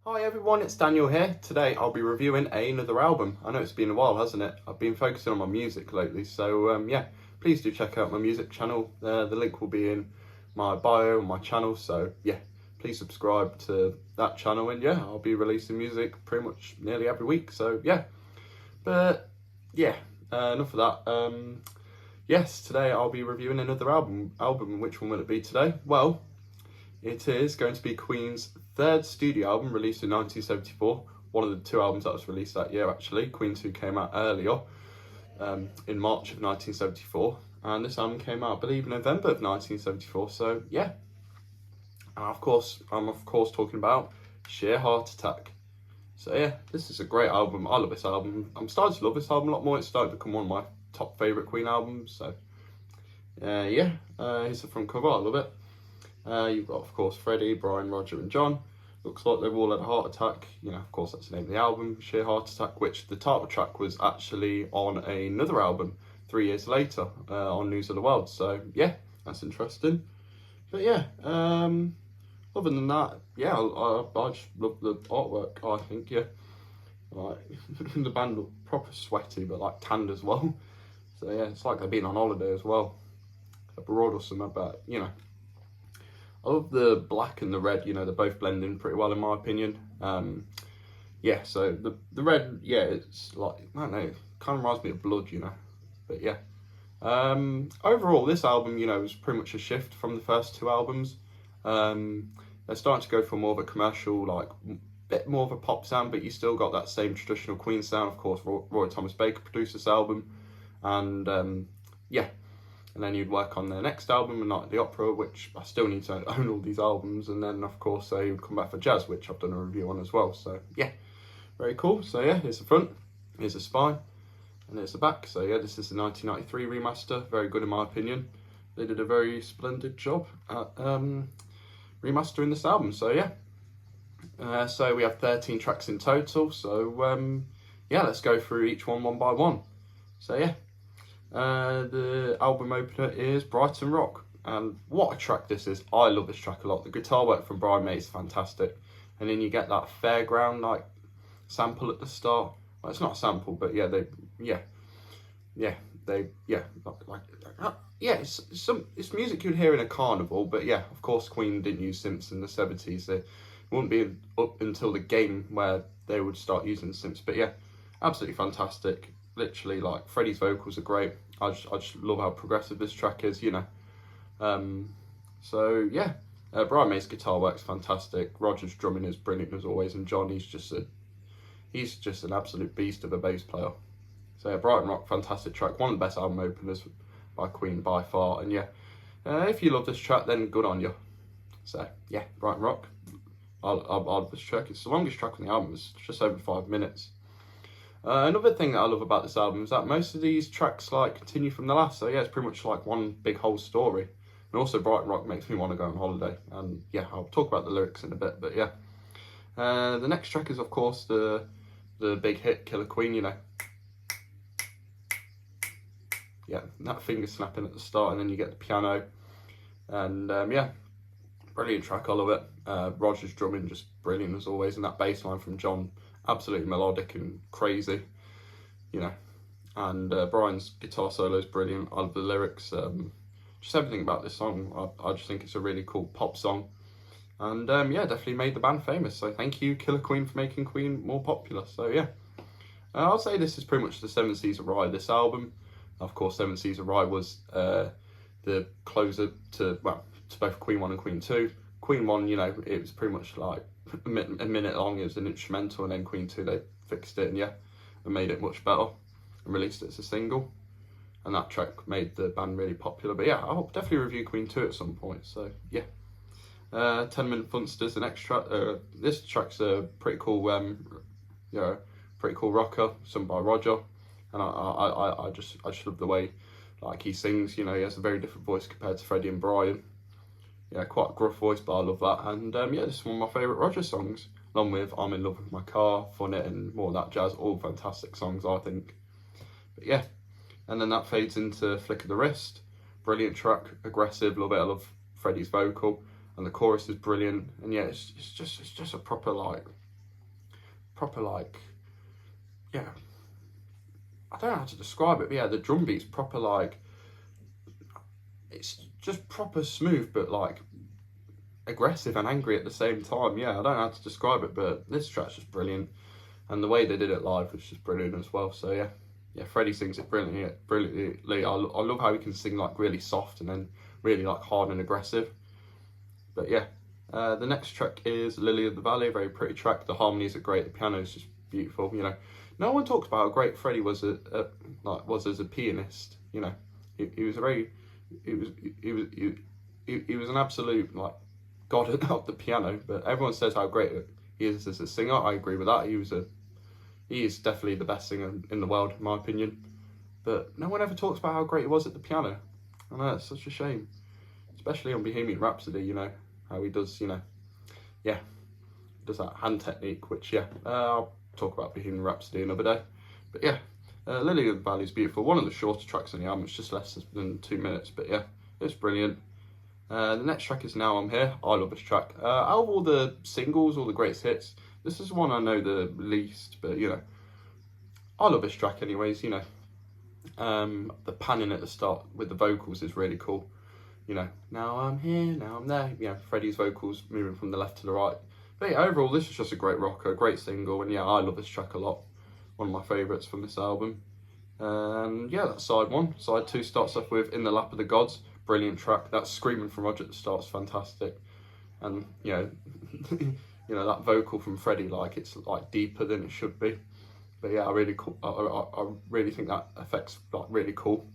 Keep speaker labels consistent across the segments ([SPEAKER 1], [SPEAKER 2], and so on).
[SPEAKER 1] Hi everyone, it's Daniel here. Today I'll be reviewing another album. I know it's been a while, hasn't it? I've been focusing on my music lately, so yeah, please do check out my music channel. The link will be in my bio on my channel, so yeah, please subscribe to that channel, and yeah, I'll be releasing music pretty much nearly every week, so yeah. But yeah, enough of that. Yes, today I'll be reviewing another album. Which one will it be today? Well, it is going to be Queen's third studio album, released in 1974. One of the two albums that was released that year, actually. Queen 2 came out earlier, in March of 1974. And this album came out, I believe, in November of 1974. So, yeah. And of course, I'm talking about Sheer Heart Attack. So, yeah, this is a great album. I love this album. I'm starting to love this album a lot more. It's starting to become one of my top favourite Queen albums. So, yeah, here's the front cover. I love it. You've got, of course, Freddie, Brian, Roger and John. Looks like they've all had a heart attack. You know, of course, that's the name of the album, Sheer Heart Attack, which the title track was actually on another album 3 years later, on News of the World. So, yeah, that's interesting. But, yeah, other than that, yeah, I just love the artwork, I think, yeah. Like, the band look proper sweaty, but, like, tanned as well. So, yeah, it's like they've been on holiday as well. Abroad or something, but, you know. I love the black and the red, you know, they're both blending pretty well in my opinion. Yeah, so the red, yeah, it's like, I don't know, it kind of reminds me of blood, you know, but yeah. Overall, this album, you know, is pretty much a shift from the first two albums. They're starting to go for more of a commercial, like, bit more of a pop sound, but you still got that same traditional Queen sound. Of course, Roy Thomas Baker produced this album, and yeah. And then you'd work on their next album, A Night at the Opera, which I still need to own all these albums. And then, of course, they would come back for Jazz, which I've done a review on as well. So, yeah, very cool. So, yeah, here's the front, here's the spine, and here's the back. So, yeah, this is the 1993 remaster. Very good in my opinion. They did a very splendid job at remastering this album. So, yeah. So we have 13 tracks in total. So, yeah, let's go through each one by one. So, yeah. The album opener is Brighton Rock, and what a track this is. I love this track a lot. The guitar work from Brian May is fantastic, and then you get that fairground like sample at the start. Well, it's not a sample, but yeah, it's music you'd hear in a carnival. But yeah, of course, Queen didn't use synths in the 70s. It wouldn't be up until the game where they would start using synths. But yeah, absolutely fantastic. Literally, like, Freddie's vocals are great. I just love how progressive this track is, you know. So yeah, Brian May's guitar work's fantastic. Roger's drumming is brilliant as always, and John, he's just an absolute beast of a bass player. So yeah, Brighton Rock, fantastic track. One of the best album openers by Queen by far. And yeah, if you love this track, then good on you. So yeah, Brighton Rock. I love this track. It's the longest track on the album. It's just over 5 minutes. Another thing that I love about this album is that most of these tracks like continue from the last, so yeah, it's pretty much like one big whole story. And also Brighton Rock makes me want to go on holiday, and yeah, I'll talk about the lyrics in a bit, but yeah. The next track is, of course, the big hit Killer Queen, you know. Yeah, that finger snapping at the start, and then you get the piano, and yeah, brilliant track, I love it. Roger's drumming just brilliant as always, and that bass line from John, absolutely melodic and crazy, you know. And Brian's guitar solo is brilliant. I love the lyrics, just everything about this song. I just think it's a really cool pop song, and yeah, definitely made the band famous. So thank you, Killer Queen, for making Queen more popular. So yeah, I'll say this is pretty much the Seven Seas of Rye, this album. Of course, Seven Seas of Rye was the closer to both Queen 1 and Queen 2. Queen 1, you know, it was pretty much like a minute long. It was an instrumental, and then Queen 2, they fixed it and yeah, and made it much better and released it as a single, and that track made the band really popular. But yeah, I'll definitely review Queen 2 at some point. So yeah, 10-minute Funsters, the next track. This track's a pretty cool, you know, pretty cool rocker, sung by Roger, and I just love the way like he sings. You know, he has a very different voice compared to Freddie and Brian. Yeah, quite a gruff voice, but I love that. And yeah, this is one of my favourite Roger songs, along with I'm in Love with My Car, Fun It, and More of That Jazz. All fantastic songs, I think. But yeah, and then that fades into Flick of the Wrist. Brilliant track, aggressive, love it. I love Freddie's vocal, and the chorus is brilliant. And yeah, it's just a proper, like, proper like, yeah, I don't know how to describe it, but yeah, the drum beat's proper like, it's just proper smooth, but like aggressive and angry at the same time. Yeah, I don't know how to describe it, but this track's just brilliant, and the way they did it live was just brilliant as well. So yeah, Freddie sings it brilliantly. I love how he can sing like really soft and then really like hard and aggressive. But yeah, the next track is Lily of the Valley, a very pretty track. The harmonies are great, the piano is just beautiful. You know, no one talks about how great Freddie was was as a pianist. You know, he was a very he was an absolute like god of the piano. But everyone says how great he is as a singer. I agree with that. He is definitely the best singer in the world, in my opinion. But no one ever talks about how great he was at the piano. I know, it's such a shame, especially on Bohemian Rhapsody. You know how he does. You know, yeah, does that hand technique, which yeah, I'll talk about Bohemian Rhapsody another day. But yeah, Lily of the Valley is beautiful. One of the shorter tracks on the album. It's just less than 2 minutes, but yeah, it's brilliant. The next track is Now I'm Here. I love this track. Out of all the singles, all the greatest hits, this is one I know the least, but you know, I love this track anyways. You know, the panning at the start with the vocals is really cool. You know, now I'm here, now I'm there. You know, Freddie's vocals moving from the left to the right. But yeah, overall, this is just a great rocker, a great single, and yeah, I love this track a lot. One of my favourites from this album. Yeah, that's side one. Side two starts off with In the Lap of the Gods. Brilliant track. That screaming from Roger at the start is fantastic. And, you know, you know, that vocal from Freddie, like, it's like deeper than it should be. But yeah, I really think that effect's like really cool.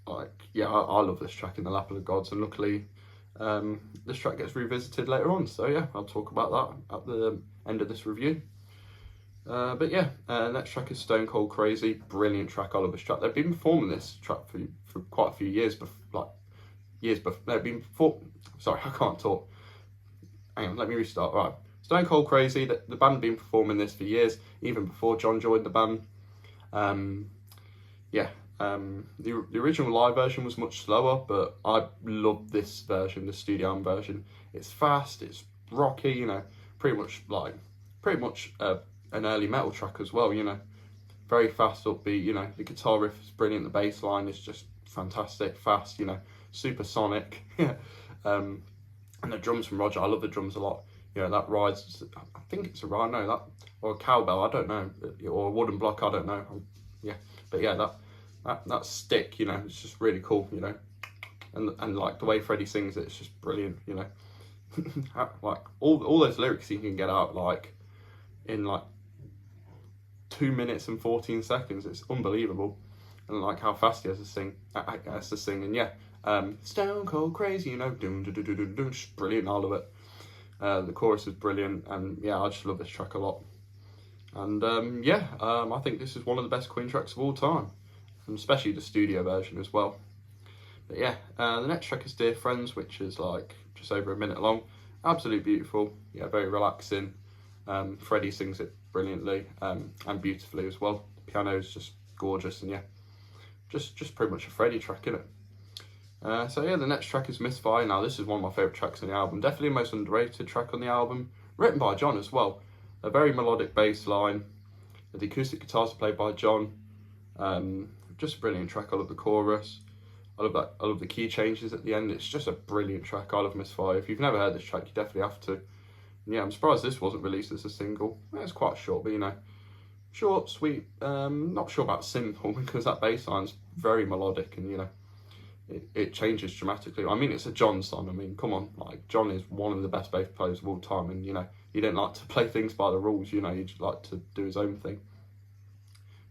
[SPEAKER 1] Like, yeah, I love this track, In the Lap of the Gods, and luckily this track gets revisited later on. So yeah, I'll talk about that at the end of this review. But yeah, next track is Stone Cold Crazy. Brilliant track. I love this track. They've been performing this track for quite a few years, they've been before. Sorry, I can't talk. Hang on, let me restart. Right, Stone Cold Crazy. The band have been performing this for years, even before John joined the band. The original live version was much slower, but I love this version, the studio album version. It's fast, it's rocky, you know, pretty much an early metal track as well, you know, very fast, upbeat. You know, the guitar riff is brilliant, the bass line is just fantastic, fast, you know, supersonic. And the drums from Roger, I love the drums a lot. You know, that rides, I think it's a ride, no, that, or a cowbell, I don't know, or a wooden block, I don't know. Yeah, but yeah, that stick, you know, it's just really cool, you know, and like the way Freddie sings it, it's just brilliant, you know. Like all those lyrics he can get out like in like 2 minutes and 14 seconds. It's unbelievable. And like how fast he has to sing, and yeah, Stone Cold Crazy, you know, doom, doom, doom, doom, doom, just brilliant. I love it. The chorus is brilliant, and yeah, I just love this track a lot. And I think this is one of the best Queen tracks of all time, and especially the studio version as well. But yeah, the next track is Dear Friends, which is like just over a minute long. Absolutely beautiful. Yeah, very relaxing. Freddie sings it brilliantly and beautifully as well. The piano is just gorgeous, and yeah, just pretty much a Freddie track, isn't it? So yeah, the next track is Misfire. Now this is one of my favourite tracks on the album. Definitely the most underrated track on the album. Written by John as well. A very melodic bass line. The acoustic guitars are played by John. Just a brilliant track. I love the chorus. I love the key changes at the end. It's just a brilliant track. I love Misfire. If you've never heard this track, you definitely have to. Yeah, I'm surprised this wasn't released as a single. It's quite short, but you know, short, sweet. Not sure about simple, because that bass line's very melodic, and you know, it changes dramatically. I mean, it's a John song. I mean, come on, like John is one of the best bass players of all time, and you know, he didn't like to play things by the rules. You know, he just like to do his own thing.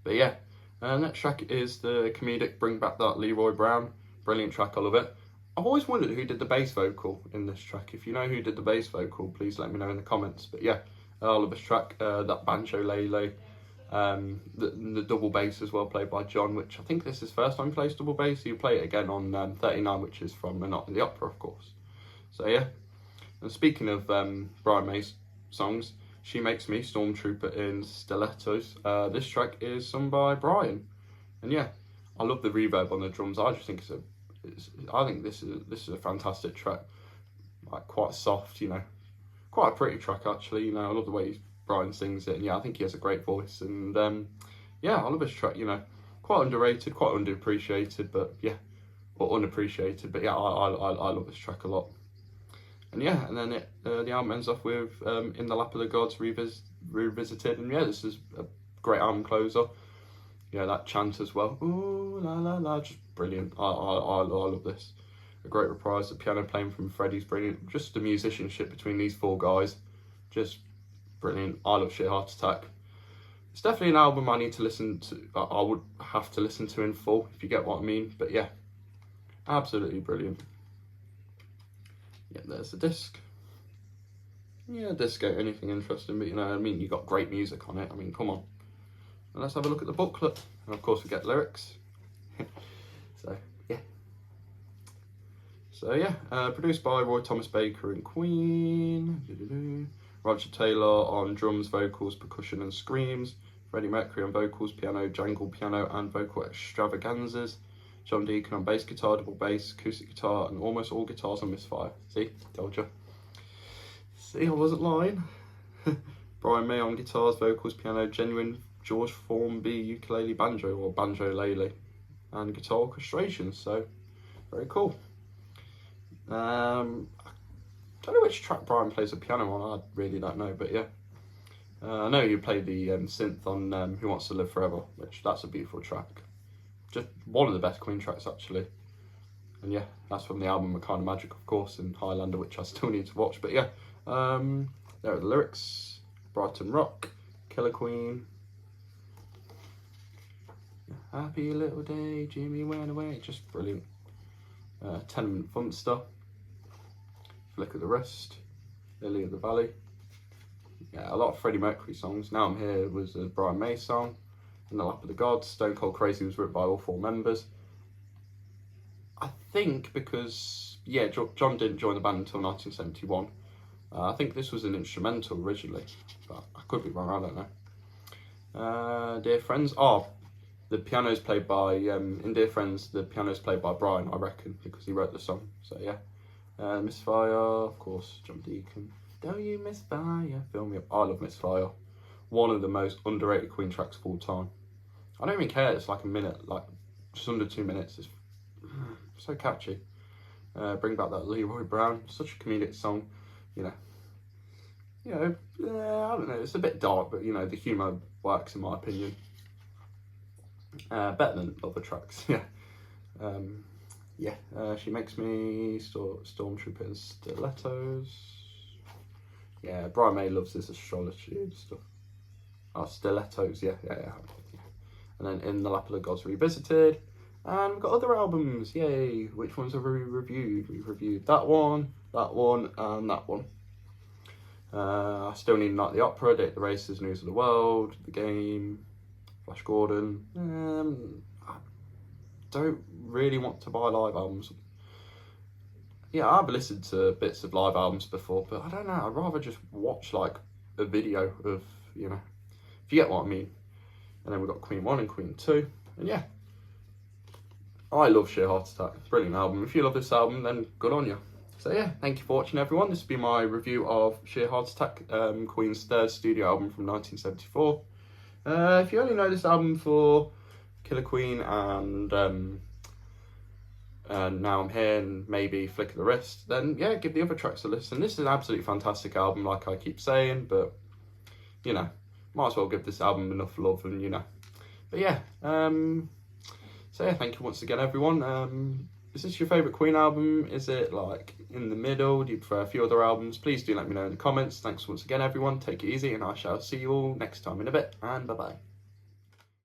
[SPEAKER 1] But yeah, next track is the comedic Bring Back That Leroy Brown. Brilliant track. I love it. I've always wondered who did the bass vocal in this track. If you know who did the bass vocal, please let me know in the comments. But yeah, I love this track. That banjo lele, the double bass as well, played by John, which I think this is his first time he plays double bass. He'll play it again on 39, which is from Not in the Opera, of course. So yeah, and speaking of Brian May's songs, She Makes Me, Stormtrooper in Stilettos. This track is sung by Brian, and yeah, I love the reverb on the drums. I just think I think this is a fantastic track. Like quite soft, you know, quite a pretty track actually. You know, I love the way Brighton sings it, and yeah, I think he has a great voice, and yeah, I love his track, you know, quite underrated, quite underappreciated, but yeah, or unappreciated, but yeah, I love this track a lot. And yeah, and then the album ends off with In the Lap of the Gods revisited, and yeah, this is a great album closer. Yeah, that chant as well, ooh la la la, just brilliant. I love this. A great reprise, the piano playing from Freddie's brilliant. Just the musicianship between these four guys, just brilliant. I love Sheer Heart Attack. It's definitely an album I need to listen to. I would have to listen to in full, if you get what I mean. But yeah, absolutely brilliant. Yeah, there's the disc. Yeah, disc ain't anything interesting, but you know, I mean, you got great music on it. I mean, come on. And let's have a look at the booklet. And of course, we get lyrics. So yeah. Produced by Roy Thomas Baker and Queen. Roger Taylor on drums, vocals, percussion and screams. Freddie Mercury on vocals, piano, jangle piano and vocal extravaganzas. John Deacon on bass guitar, double bass, acoustic guitar and almost all guitars on Misfire. See, told you. See, I wasn't lying. Brian May on guitars, vocals, piano, genuine George Formby ukulele, banjo or banjo-lele and guitar orchestration. So very cool. I don't know which track Brian plays the piano on, I really don't know, but yeah. I know you played the synth on Who Wants to Live Forever, which that's a beautiful track. Just one of the best Queen tracks, actually. And yeah, that's from the album A Kind of Magic, of course, and Highlander, which I still need to watch. But yeah, there are the lyrics. Brighton Rock, Killer Queen. Happy little day, Jimmy went away. Just brilliant. Tenement Funster. Flick of the Wrist, Lily of the Valley. Yeah, a lot of Freddie Mercury songs. Now I'm Here was a Brian May song. In the Lap of the Gods, Stone Cold Crazy was written by all four members. I think because, yeah, John didn't join the band until 1971. I think this was an instrumental originally, but I could be wrong, I don't know. Dear Friends, the piano's played by, in Dear Friends, the piano's played by Brian, I reckon, because he wrote the song, so yeah. Misfire, of course, John Deacon. Don't you Misfire, fill me up. I love Misfire. One of the most underrated Queen tracks of all time. I don't even care, it's like a minute, like just under 2 minutes. It's so catchy. Bring Back That Leroy Brown, such a comedic song, you know. I don't know, it's a bit dark, but you know, the humour works in my opinion. Better than other tracks, yeah. She Makes Me, Stormtrooper Stilettos. Yeah, Brian May loves his astrology and stuff. Oh, Stilettos, yeah. And then In the Lap of the Gods revisited. And we've got other albums, yay. Which ones have we reviewed? We've reviewed that one, and that one. I Still Need Night at the Opera, Date the Races, News of the World, The Game, Flash Gordon. I don't really want to buy live albums. Yeah, I've listened to bits of live albums before, but I don't know, I'd rather just watch like a video of, you know, if you get what I mean. And then we've got Queen 1 and Queen 2, and yeah. I love Sheer Heart Attack, brilliant album. If you love this album, then good on you. So yeah, thank you for watching everyone. This will be my review of Sheer Heart Attack, Queen's third studio album from 1974. If you only know this album for Killer Queen and Now I'm Here and maybe Flick of the Wrist, then yeah, give the other tracks a listen. This is an absolutely fantastic album, like I keep saying, but you know, might as well give this album enough love, and you know. But yeah, so yeah, thank you once again everyone. Is this your favourite Queen album? Is it like in the middle? Do you prefer a few other albums? Please do let me know in the comments. Thanks once again everyone, take it easy, and I shall see you all next time in a bit, and bye bye.